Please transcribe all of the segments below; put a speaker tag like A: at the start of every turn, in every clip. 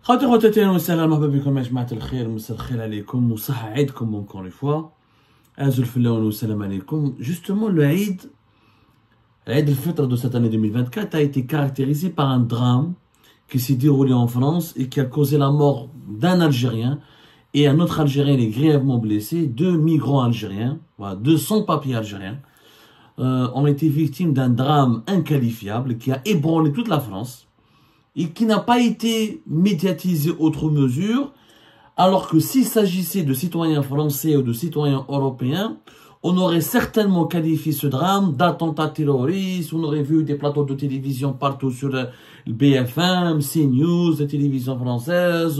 A: خاوتي خواتاتي اهلا وسهلا مرحبا بكم يا جماعة الخير. مساء الخير عليكم وصحة عيدكم encore une fois. Azul Filaoun salam alaikum. Justement, l'Aïd al-Fitr de cette année 2024 a été caractérisé par un drame qui s'est déroulé en France et qui a causé la mort d'un Algérien et un autre Algérien est grièvement blessé. Deux migrants algériens, voilà, deux sans-papiers algériens, ont été victimes d'un drame inqualifiable qui a ébranlé toute la France et qui n'a pas été médiatisé outre mesure, alors que s'il s'agissait de citoyens français ou de citoyens européens, on aurait certainement qualifié ce drame d'attentat terroriste, on aurait vu des plateaux de télévision partout sur le BFM, CNews, la télévision française,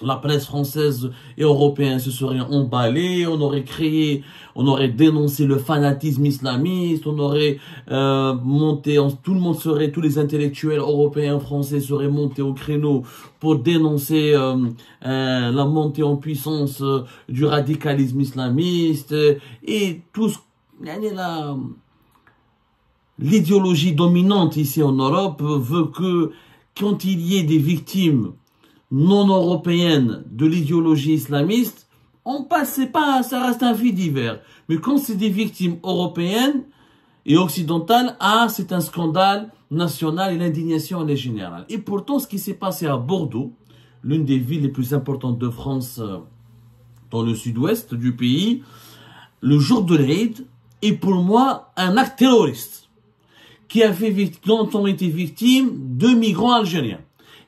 A: la presse française et européenne se serait emballée, on aurait dénoncé le fanatisme islamiste, on aurait tous les intellectuels européens, français seraient montés au créneau pour dénoncer la montée en puissance du radicalisme islamiste et tout l'idéologie dominante ici en Europe veut que quand il y ait des victimes non européennes de l'idéologie islamiste, ça reste un fait divers. Mais quand c'est des victimes européennes et occidentales, c'est un scandale national et l'indignation elle est générale. Et pourtant, ce qui s'est passé à Bordeaux, l'une des villes les plus importantes de France dans le sud-ouest du pays, le jour de l'Aïd, est pour moi un acte terroriste dont ont été victimes deux migrants algériens.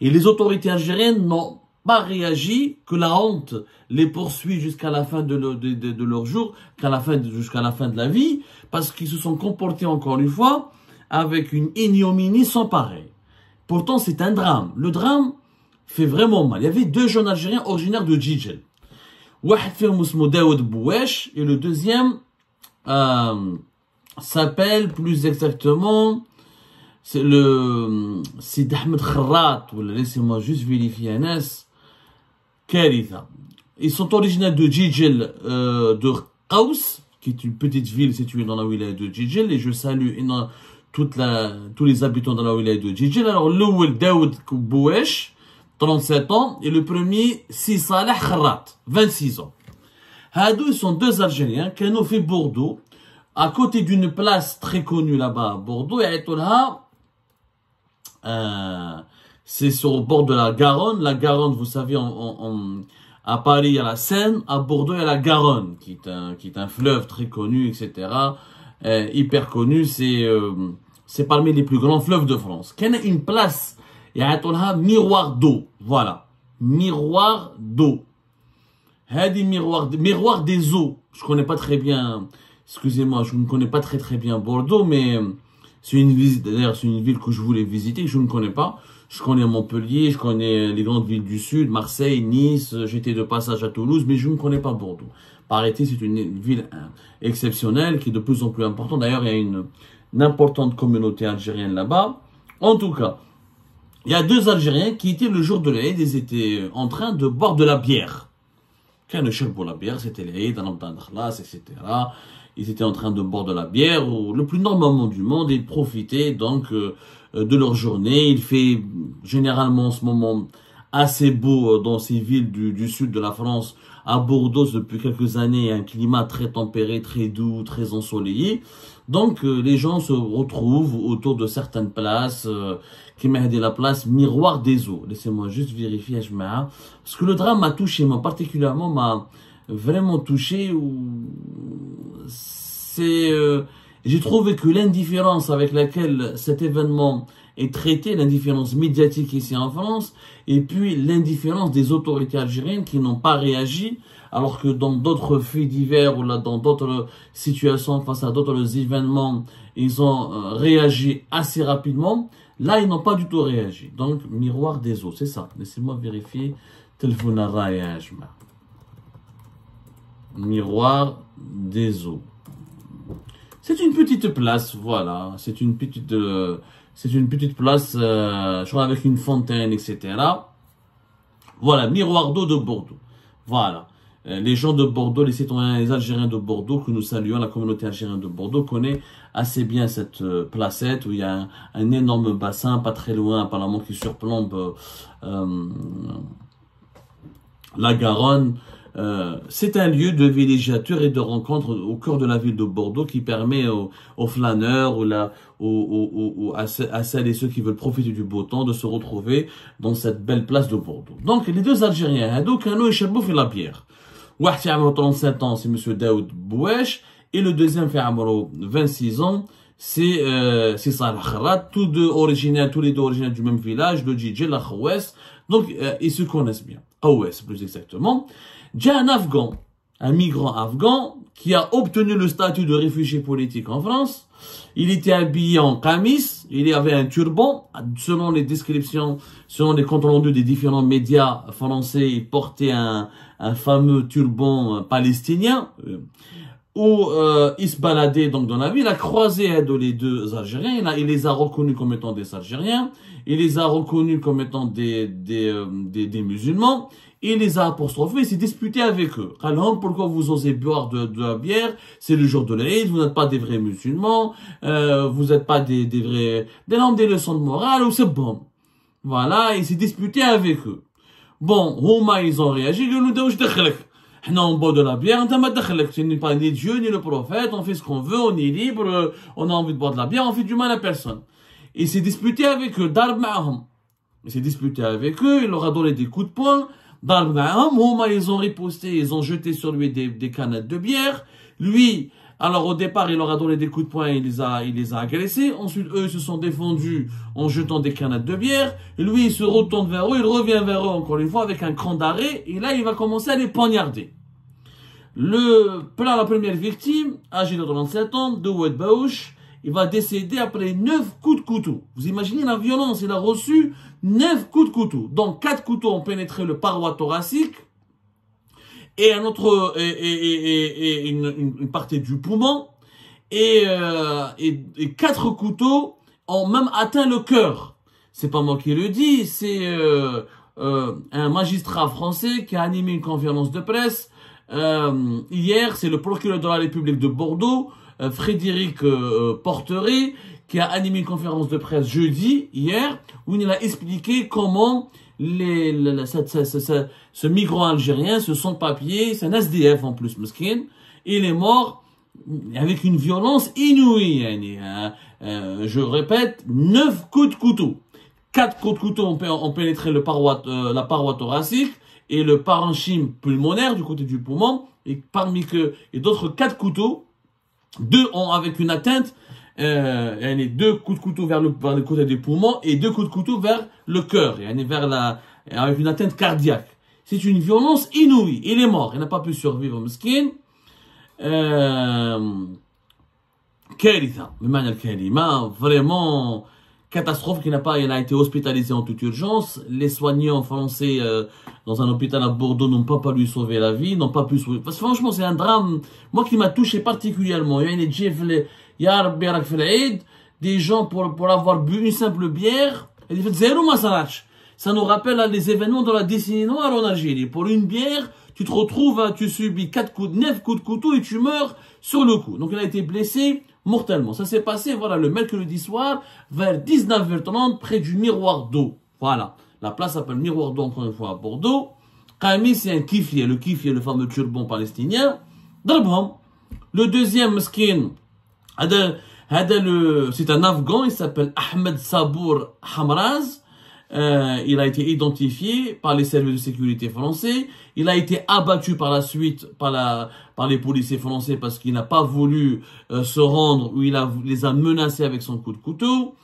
A: Et les autorités algériennes n'ont pas réagi, que la honte les poursuit jusqu'à la fin de leur jour, jusqu'à la fin de la vie, parce qu'ils se sont comportés encore une fois avec une ignominie sans pareil. Pourtant, c'est un drame. Le drame fait vraiment mal. Il y avait deux jeunes Algériens originaires de Djidjel. Wahed firm ismo Daoud Bouwesh, et le deuxième s'appelle plus exactement... C'est Ahmed Kharrat, laissez-moi juste vérifier Anas, Karitha. Ils sont originaires de Djidjel, de Qaous, qui est une petite ville située dans la wilaya de Djidjel, et je salue tous les habitants de la wilaya de Djidjel. Alors, l'ouel Daoud Bouwesh, 37 ans, et le premier, Si Saleh Kharrat, 26 ans. Hadou, ils sont deux Algériens qui ont fait Bordeaux, à côté d'une place très connue là-bas à Bordeaux, et c'est sur le bord de la Garonne. La Garonne, vous savez, à Paris, il y a la Seine. À Bordeaux, il y a la Garonne, qui est un fleuve très connu, etc. Hyper connu. C'est parmi les plus grands fleuves de France. Qu'il y a une place, il y a miroir d'eau. Voilà. Miroir d'eau. Miroir des eaux. Je connais pas très bien, excusez-moi, je ne connais pas très bien Bordeaux, mais c'est une ville que je voulais visiter, que je ne connais pas. Je connais Montpellier, je connais les grandes villes du sud, Marseille, Nice, j'étais de passage à Toulouse, mais je ne connais pas Bordeaux. Paraît-il, c'est une ville exceptionnelle qui est de plus en plus importante. D'ailleurs, il y a une importante communauté algérienne là-bas. En tout cas, il y a deux Algériens qui étaient le jour de l'Aïd, ils étaient en train de boire de la bière. Quand le chef boit la bière, c'était l'Aïd, etc. Ils étaient en train de boire de la bière, le plus normalement du monde, et ils profitaient donc de leur journée. Il fait généralement en ce moment assez beau dans ces villes du sud de la France. À Bordeaux, depuis quelques années, il y a un climat très tempéré, très doux, très ensoleillé. Donc les gens se retrouvent autour de certaines places, qui m'a aidé la place Miroir des Eaux. Laissez-moi juste vérifier, parce que le drame m'a touché, particulièrement m'a vraiment touché. J'ai trouvé que l'indifférence avec laquelle cet événement est traité, l'indifférence médiatique ici en France, et puis l'indifférence des autorités algériennes qui n'ont pas réagi, alors que dans d'autres faits divers ou là, dans d'autres situations face à d'autres événements, ils ont réagi assez rapidement. Là, ils n'ont pas du tout réagi. Donc, miroir des eaux, c'est ça. Laissez-moi vérifier. Téléphone à rayage. Miroir des eaux. C'est une petite place, voilà. C'est une petite place, je crois, avec une fontaine, etc. Voilà, miroir d'eau de Bordeaux. Voilà. les gens de Bordeaux, les citoyens, les Algériens de Bordeaux, que nous saluons, la communauté algérienne de Bordeaux connaît assez bien cette placette où il y a un énorme bassin, pas très loin apparemment, qui surplombe la Garonne. C'est un lieu de villégiature et de rencontre au cœur de la ville de Bordeaux qui permet aux flâneurs ou à celles et ceux qui veulent profiter du beau temps de se retrouver dans cette belle place de Bordeaux. Donc les deux Algériens, Kano et Cherbou fait la bière. Wahed fait 37 ans, c'est monsieur Daoud Bouesh, et le deuxième fait 26 ans, c'est Salah Kharat, tous les deux originaires du même village, le Djidjel, la Khouès. Donc ils se connaissent bien. Khouès plus exactement. J'ai un Afghan, un migrant afghan, qui a obtenu le statut de réfugié politique en France. Il était habillé en camis, il avait un turban. Selon les descriptions, selon les comptes rendus des différents médias français, il portait un fameux turban palestinien. Où il se baladait donc dans la ville, il a croisé les deux Algériens, il les a reconnus comme étant des Algériens, il les a reconnus comme étant des musulmans, il les a apostrophés, il s'est disputé avec eux. Alors, pourquoi vous osez boire de la bière? C'est le jour de l'Aïd, vous n'êtes pas des vrais musulmans, vous n'êtes pas des vrais, des leçons de morale, ou c'est bon. Voilà, il s'est disputé avec eux. Bon, Houma, ils ont réagi, ils nous ont dit, on boit de la bière, ce n'est pas ni Dieu ni le prophète, on fait ce qu'on veut, on est libre, on a envie de boire de la bière, on fait du mal à personne. Il s'est disputé avec eux, il s'est disputé avec eux, il leur a donné des coups de poing, ils ont riposté, ils ont jeté sur lui des canettes de bière. Lui, alors au départ, il leur a donné des coups de poing, il les a agressés. Ensuite, eux, ils se sont défendus en jetant des canettes de bière. Lui, il se retourne vers eux, il revient vers eux encore une fois avec un cran d'arrêt. Et là, il va commencer à les poignarder. La première victime, âgé de 37 ans, de Daoud Bouesh, il va décéder après 9 coups de couteau. Vous imaginez la violence, il a reçu 9 coups de couteau. Donc 4 couteaux ont pénétré le paroi thoracique et une partie du poumon et 4 couteaux ont même atteint le cœur. C'est pas moi qui le dis, c'est un magistrat français qui a animé une conférence de presse. Hier, c'est le procureur de la République de Bordeaux, Frédéric Porteret, qui a animé une conférence de presse hier, où il a expliqué comment ce migrant algérien, ce sans-papier, c'est un SDF en plus, meskin, il est mort avec une violence inouïe. Je répète, 9 coups de couteau. 4 coups de couteau ont pénétré la paroi thoracique et le parenchyme pulmonaire du côté du poumon, et d'autres 4 couteaux, 2 ont avec une atteinte, 2 coups de couteau vers le côté des poumons et 2 coups de couteau vers le cœur, avec une atteinte cardiaque. C'est une violence inouïe. Il est mort, il n'a pas pu survivre, meskin. Karitha, vraiment catastrophe il a été hospitalisé en toute urgence. Les soignants français dans un hôpital à Bordeaux n'ont pas lui sauver la vie, n'ont pas pu sauver. Parce que franchement, c'est un drame, moi qui m'a touché particulièrement. Il y a des gens pour avoir bu une simple bière, et ça nous rappelle les événements de la décennie noire en Algérie. Pour une bière, tu te retrouves, tu subis 9 coups de couteau et tu meurs sur le coup. Donc il a été blessé mortellement. Ça s'est passé, voilà, le mercredi soir, vers 19h30, près du Miroir d'eau. Voilà. La place s'appelle Miroir d'eau, encore une fois, à Bordeaux. Kami, c'est un kiffier, le fameux turban palestinien. Drabham. Le deuxième skin, c'est un Afghan, il s'appelle Ahmed Sabour Hamraz. Il a été identifié par les services de sécurité français. Il a été abattu par la suite par les policiers français parce qu'il n'a pas voulu se rendre, ou il les a menacés avec son coup de couteau.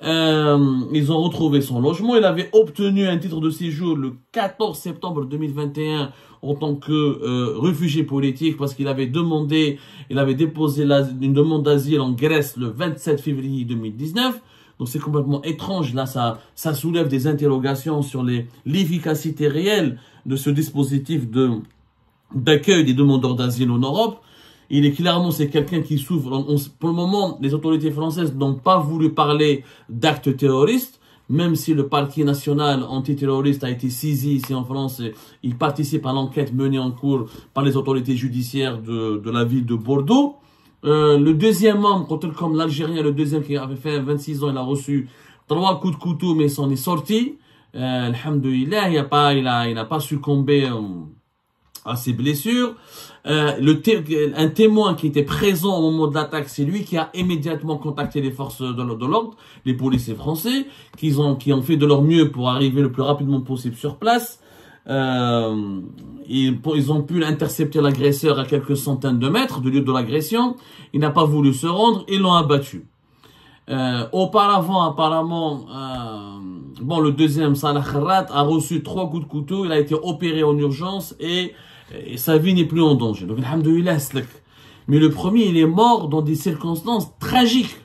A: Ils ont retrouvé son logement. Il avait obtenu un titre de séjour le 14 septembre 2021 en tant que réfugié politique parce qu'il avait déposé une demande d'asile en Grèce le 27 février 2019. Donc c'est complètement étrange. Là, ça soulève des interrogations sur l'efficacité réelle de ce dispositif d'accueil des demandeurs d'asile en Europe. Il est clairement, c'est quelqu'un qui souffre. Pour le moment, les autorités françaises n'ont pas voulu parler d'actes terroristes, même si le parquet national antiterroriste a été saisi ici en France, il participe à l'enquête menée en cours par les autorités judiciaires de la ville de Bordeaux. Le deuxième membre, comme l'Algérien, le deuxième qui avait fait 26 ans, il a reçu 3 coups de couteau, mais s'en est sorti. Alhamdoulilah, il n'a pas succombé à ses blessures. Un témoin qui était présent au moment de l'attaque, c'est lui qui a immédiatement contacté les forces de l'ordre, les policiers français, qui ont fait de leur mieux pour arriver le plus rapidement possible sur place. Ils ont pu intercepter l'agresseur à quelques centaines de mètres du lieu de l'agression. Il n'a pas voulu se rendre et l'ont abattu. Auparavant, apparemment, le deuxième, Salah Kharat, a reçu 3 coups de couteau. Il a été opéré en urgence et sa vie n'est plus en danger. Donc, alhamdoulilah, mais le premier, il est mort dans des circonstances tragiques.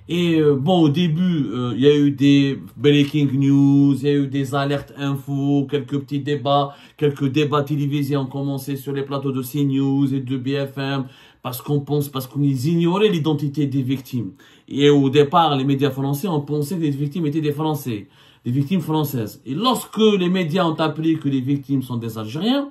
A: Et au début, il y a eu des breaking news, il y a eu des alertes infos, quelques débats télévisés ont commencé sur les plateaux de CNews et de BFM, parce qu'ils ignoraient l'identité des victimes. Et au départ, les médias français ont pensé que les victimes étaient des Français, des victimes françaises. Et lorsque les médias ont appris que les victimes sont des Algériens,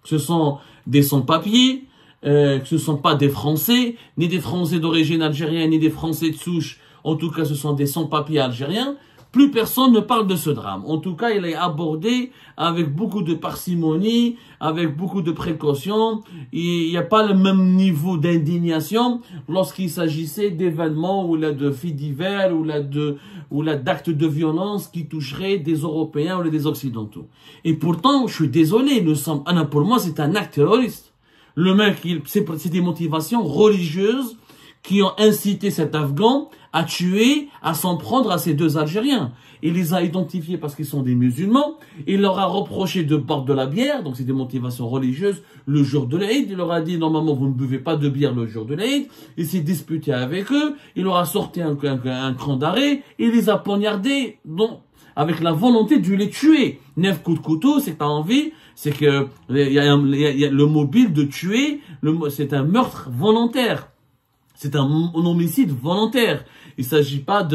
A: que ce sont des sans-papiers, que ce ne sont pas des Français, ni des Français d'origine algérienne, ni des Français de souche, en tout cas ce sont des sans-papiers algériens, plus personne ne parle de ce drame. En tout cas, il est abordé avec beaucoup de parcimonie, avec beaucoup de précautions. Il n'y a pas le même niveau d'indignation lorsqu'il s'agissait d'événements ou là de faits divers ou là d'actes de violence qui toucheraient des Européens ou des Occidentaux. Et pourtant, je suis désolé, pour moi, c'est un acte terroriste. Le mec, c'est des motivations religieuses qui ont incité cet Afghan à tuer, à s'en prendre à ces 2 Algériens. Il les a identifiés parce qu'ils sont des musulmans. Il leur a reproché de boire de la bière, donc c'est des motivations religieuses, le jour de l'Aïd. Il leur a dit, normalement, vous ne buvez pas de bière le jour de l'Aïd. Il s'est disputé avec eux. Il leur a sorti un cran d'arrêt. Il les a poignardés, donc, avec la volonté de les tuer. 9 coups de couteau, c'est que t'as envie, c'est que il y a le mobile de tuer, c'est un meurtre volontaire. C'est un homicide volontaire. Il s'agit pas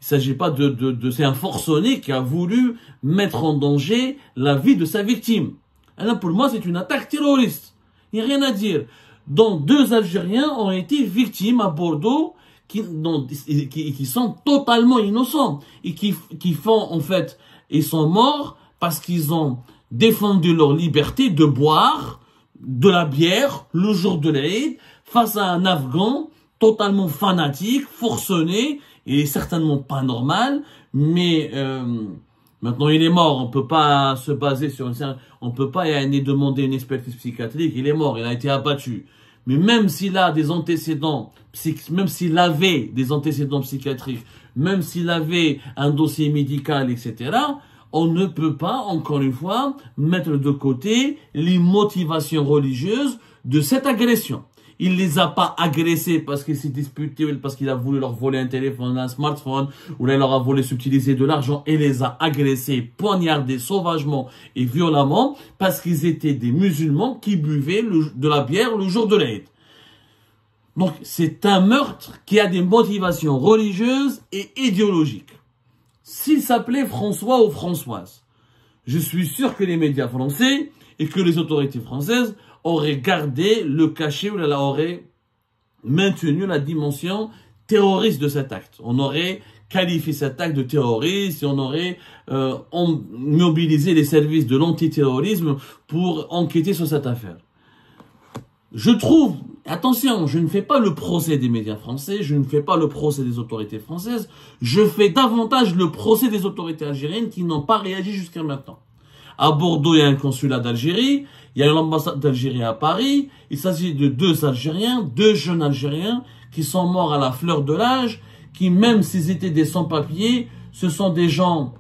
A: c'est un forcené qui a voulu mettre en danger la vie de sa victime. Et là, pour moi, c'est une attaque terroriste. Il n'y a rien à dire. Donc, 2 Algériens ont été victimes à Bordeaux qui sont totalement innocents et qui font, en fait, ils sont morts parce qu'ils ont défendu leur liberté de boire de la bière le jour de l'Aïd face à un Afghan totalement fanatique, forcené, et certainement pas normal, mais maintenant il est mort, on peut pas se baser sur on peut pas demander une expertise psychiatrique, il est mort, il a été abattu. Mais même s'il a des antécédents, même s'il avait des antécédents psychiatriques, même s'il avait un dossier médical, etc., on ne peut pas, encore une fois, mettre de côté les motivations religieuses de cette agression. Il les a pas agressés parce qu'il s'est disputé, parce qu'il a voulu leur voler un téléphone, un smartphone, ou là il leur a volé, subtilisé de l'argent. Il les a agressés, poignardés sauvagement et violemment parce qu'ils étaient des musulmans qui buvaient de la bière le jour de l'Aïd. Donc c'est un meurtre qui a des motivations religieuses et idéologiques. S'il s'appelait François ou Françoise, je suis sûr que les médias français et que les autorités françaises aurait gardé le cachet ou aurait maintenu la dimension terroriste de cet acte. On aurait qualifié cet acte de terroriste et on aurait mobilisé les services de l'antiterrorisme pour enquêter sur cette affaire. Je trouve, attention, je ne fais pas le procès des médias français, je ne fais pas le procès des autorités françaises, je fais davantage le procès des autorités algériennes qui n'ont pas réagi jusqu'à maintenant. À Bordeaux, il y a un consulat d'Algérie, il y a l'ambassade d'Algérie à Paris. Il s'agit de 2 Algériens, 2 jeunes Algériens qui sont morts à la fleur de l'âge, qui même s'ils étaient des sans-papiers, ce sont des gens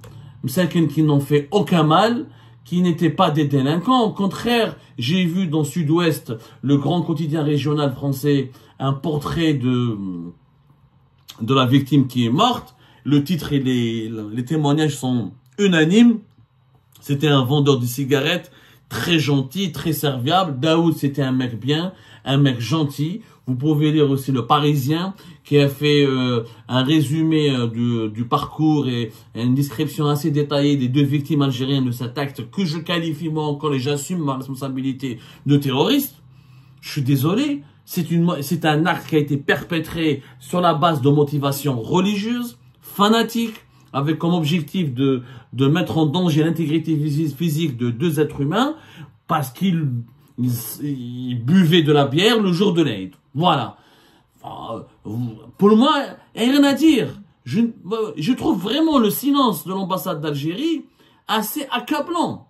A: qui n'ont fait aucun mal, qui n'étaient pas des délinquants. Au contraire, j'ai vu dans Sud-Ouest, le grand quotidien régional français, un portrait de la victime qui est morte. Le titre et les témoignages sont unanimes. C'était un vendeur de cigarettes très gentil, très serviable. Daoud, c'était un mec bien, un mec gentil. Vous pouvez lire aussi Le Parisien, qui a fait un résumé du parcours et une description assez détaillée des deux victimes algériennes de cet acte que je qualifie moi encore et j'assume ma responsabilité de terroriste. Je suis désolé, c'est un acte qui a été perpétré sur la base de motivations religieuses, fanatiques, avec comme objectif de mettre en danger l'intégrité physique de deux êtres humains parce qu'ils buvaient de la bière le jour de l'Aïd. Voilà. Pour moi, il n'y a rien à dire. Je trouve vraiment le silence de l'ambassade d'Algérie assez accablant.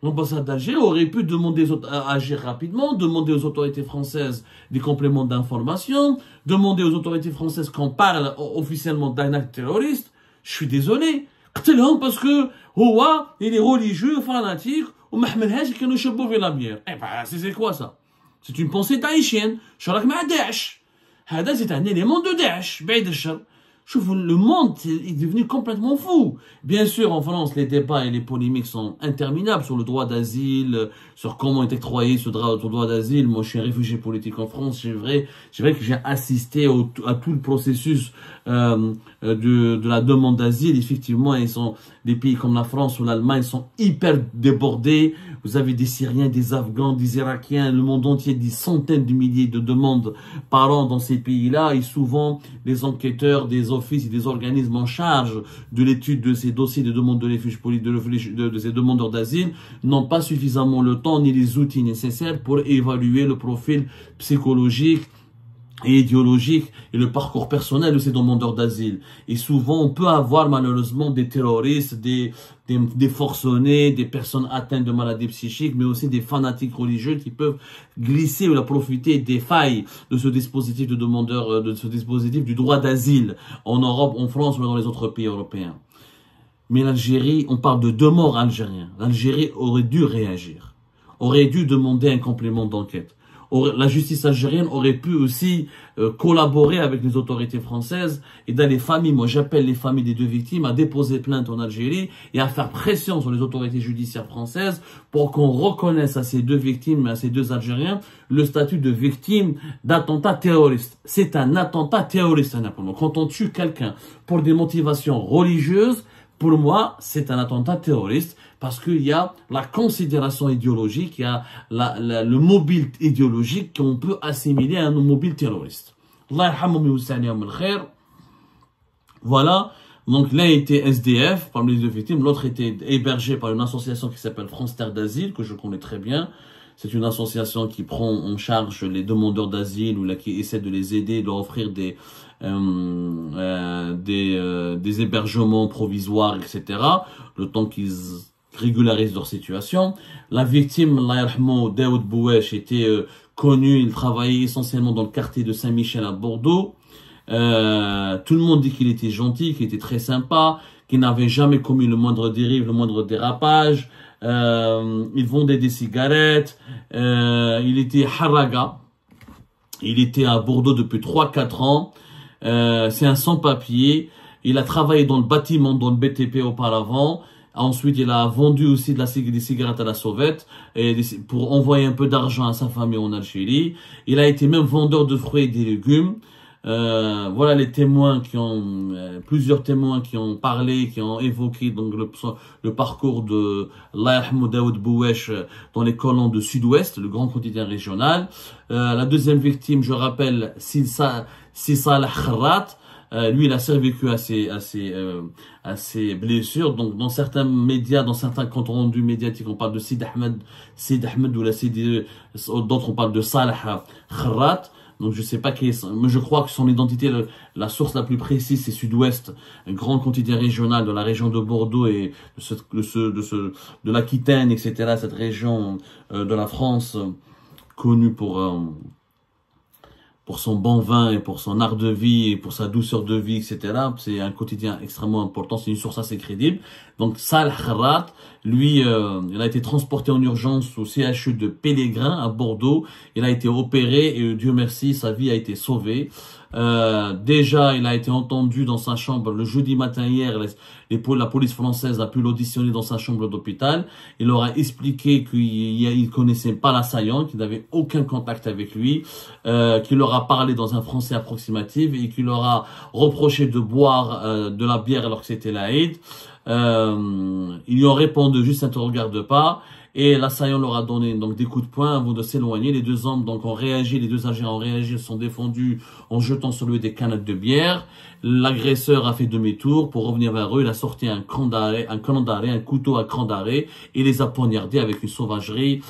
A: L'ambassade d'Algérie aurait pu demander à agir rapidement, demander aux autorités françaises des compléments d'information, demander aux autorités françaises qu'on parle officiellement d'un acte terroriste. Je suis désolé. Parce que il est religieux, fanatique, ou محملهاش كانوا يشربوا في la bière. Eh ben, c'est quoi ça? C'est une pensée daïchienne. شراك مع داعش. هذا c'est un élément de Daesh. بعيد الشر. Le monde est devenu complètement fou. Bien sûr, en France, les débats et les polémiques sont interminables sur le droit d'asile, sur comment est octroyé ce droit d'asile. Moi, je suis un réfugié politique en France. C'est vrai que j'ai assisté à tout le processus de la demande d'asile. Effectivement, des pays comme la France ou l'Allemagne sont hyper débordés. Vous avez des Syriens, des Afghans, des Irakiens, le monde entier, des centaines de milliers de demandes par an dans ces pays-là. Et souvent, les enquêteurs des offices et des organismes en charge de l'étude de ces dossiers de demande de refuge politique, de ces demandeurs d'asile, n'ont pas suffisamment le temps ni les outils nécessaires pour évaluer le profil psychologique et idéologique et le parcours personnel de ces demandeurs d'asile. Et souvent, on peut avoir malheureusement des terroristes, des forcenés, des personnes atteintes de maladies psychiques, mais aussi des fanatiques religieux qui peuvent glisser ou profiter des failles de ce dispositif de ce dispositif du droit d'asile en Europe, en France ou dans les autres pays européens. Mais l'Algérie, on parle de 2 morts algériens. L'Algérie aurait dû réagir, aurait dû demander un complément d'enquête. La justice algérienne aurait pu aussi collaborer avec les autorités françaises et dans les familles, moi j'appelle les familles des 2 victimes à déposer plainte en Algérie et à faire pression sur les autorités judiciaires françaises pour qu'on reconnaisse à ces 2 victimes, à ces 2 Algériens, le statut de victime d'attentat terroriste. C'est un attentat terroriste, quand on tue quelqu'un pour des motivations religieuses, pour moi, c'est un attentat terroriste parce qu'il y a la considération idéologique, il y a le mobile idéologique qu'on peut assimiler à un mobile terroriste. Voilà. Donc l'un était SDF parmi les 2 victimes, l'autre était hébergé par une association qui s'appelle France Terre d'Asile, que je connais très bien. C'est une association qui prend en charge les demandeurs d'asile ou qui essaie de les aider, de leur offrir des hébergements provisoires, etc. Le temps qu'ils régularisent leur situation. La victime, Allah yarhamou, Daoud Bouwesh, était connu, il travaillait essentiellement dans le quartier de Saint-Michel à Bordeaux. Tout le monde dit qu'il était gentil, qu'il était très sympa, qu'il n'avait jamais commis le moindre dérive, le moindre dérapage. Il vendait des cigarettes, il était haraga, il était à Bordeaux depuis 3-4 ans, c'est un sans-papier, il a travaillé dans le bâtiment, dans le BTP auparavant, ensuite il a vendu aussi des cigarettes à la sauvette pour envoyer un peu d'argent à sa famille en Algérie, il a été même vendeur de fruits et des légumes. Voilà les témoins plusieurs témoins qui ont parlé, qui ont évoqué donc le parcours de Daoud Bouwesh dans les colons de Sud-Ouest, le grand quotidien régional. La deuxième victime, je rappelle, Sissal Kharrat. Lui, il a survécu à ses blessures. Donc, dans certains médias, dans certains comptes rendus médiatiques, on parle de Sid Ahmed ou d'autres on parle de Salah Kharrat. Donc je sais pas qui est, mais je crois que son identité, la source la plus précise, c'est Sud-Ouest, un grand quotidien régional de la région de Bordeaux et de l'Aquitaine, etc. Cette région de la France connue pour son bon vin et pour son art de vie et pour sa douceur de vie, etc. C'est un quotidien extrêmement important, c'est une source assez crédible. Donc Salah Kharrat, lui, il a été transporté en urgence au CHU de Pellegrin à Bordeaux. Il a été opéré et Dieu merci, sa vie a été sauvée. Déjà, il a été entendu dans sa chambre le jeudi matin hier. La police française a pu l'auditionner dans sa chambre d'hôpital. Il leur a expliqué qu'il connaissait pas l'assaillant, qu'il n'avait aucun contact avec lui, qu'il leur a parlé dans un français approximatif et qu'il leur a reproché de boire de la bière alors que c'était l'Aïd. Ils lui ont répondu juste, ça ne te regarde pas. Et l'assaillant leur a donné donc des coups de poing avant de s'éloigner. Les deux hommes donc ont réagi, les deux Algériens ont réagi, se sont défendus en jetant sur lui des canettes de bière. L'agresseur a fait demi-tour pour revenir vers eux. Il a sorti un couteau à cran d'arrêt et les a poignardés avec une sauvagerie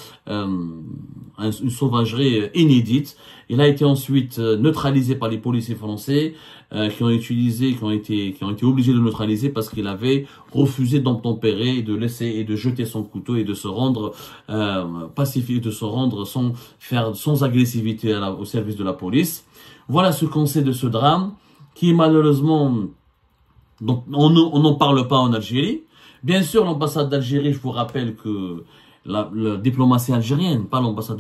A: inédite. Il a été ensuite neutralisé par les policiers français qui ont été obligés de le neutraliser parce qu'il avait refusé d'obtempérer et de laisser et de jeter son couteau et de se rendre pacifique, de se rendre sans agressivité au service de la police. Voilà ce qu'on sait de ce drame qui malheureusement, donc on n'en parle pas en Algérie. Bien sûr, l'ambassade d'Algérie, je vous rappelle que la diplomatie algérienne, pas l'ambassade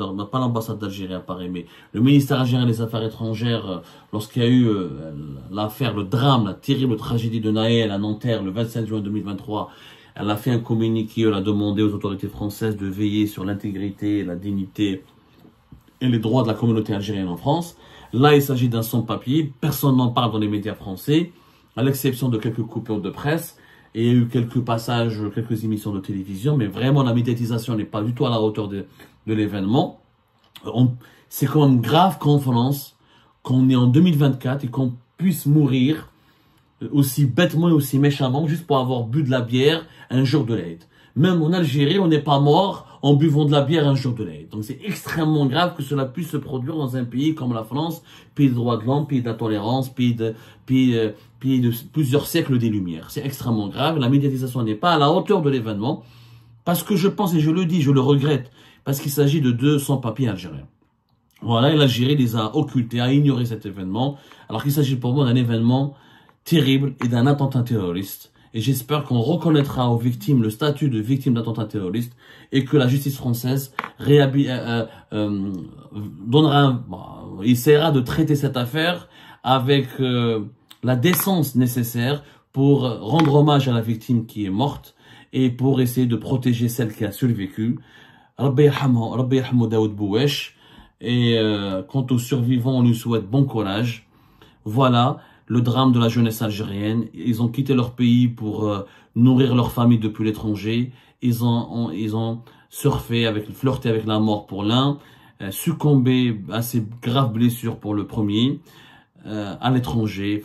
A: d'Algérie à Paris, mais le ministère algérien des Affaires étrangères, lorsqu'il y a eu l'affaire, le drame, la terrible tragédie de Naël à Nanterre le 27 juin 2023, elle a fait un communiqué, elle a demandé aux autorités françaises de veiller sur l'intégrité, la dignité et les droits de la communauté algérienne en France. Là, il s'agit d'un sans-papier, personne n'en parle dans les médias français, à l'exception de quelques coupures de presse. Et il y a eu quelques passages, quelques émissions de télévision, mais vraiment la médiatisation n'est pas du tout à la hauteur de l'événement. C'est quand même grave qu'en France, qu'on est en 2024 et qu'on puisse mourir aussi bêtement et aussi méchamment juste pour avoir bu de la bière un jour de l'Aïd. Même en Algérie, on n'est pas mort en buvant de la bière un jour de l'Aïd. Donc c'est extrêmement grave que cela puisse se produire dans un pays comme la France, pays de droits de l'homme, pays de la tolérance, pays de plusieurs siècles des Lumières. C'est extrêmement grave. La médiatisation n'est pas à la hauteur de l'événement parce que je pense, et je le dis, je le regrette, parce qu'il s'agit de deux sans-papiers algériens. Voilà, et l'Algérie les a occultés, a ignoré cet événement, alors qu'il s'agit pour moi d'un événement terrible et d'un attentat terroriste. Et j'espère qu'on reconnaîtra aux victimes le statut de victime d'attentat terroriste et que la justice française essaiera de traiter cette affaire avec la décence nécessaire pour rendre hommage à la victime qui est morte et pour essayer de protéger celle qui a survécu. Rabbi yarhamou Daoud Bouwesh. Et quant aux survivants, on lui souhaite bon courage. Voilà le drame de la jeunesse algérienne. Ils ont quitté leur pays pour nourrir leur famille depuis l'étranger. Ils ont surfé, flirté avec la mort pour l'un, succombé à ces graves blessures pour le premier, à l'étranger,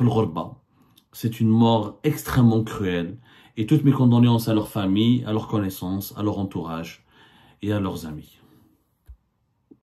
A: c'est une mort extrêmement cruelle. Et toutes mes condoléances à leur famille, à leurs connaissances, à leur entourage et à leurs amis.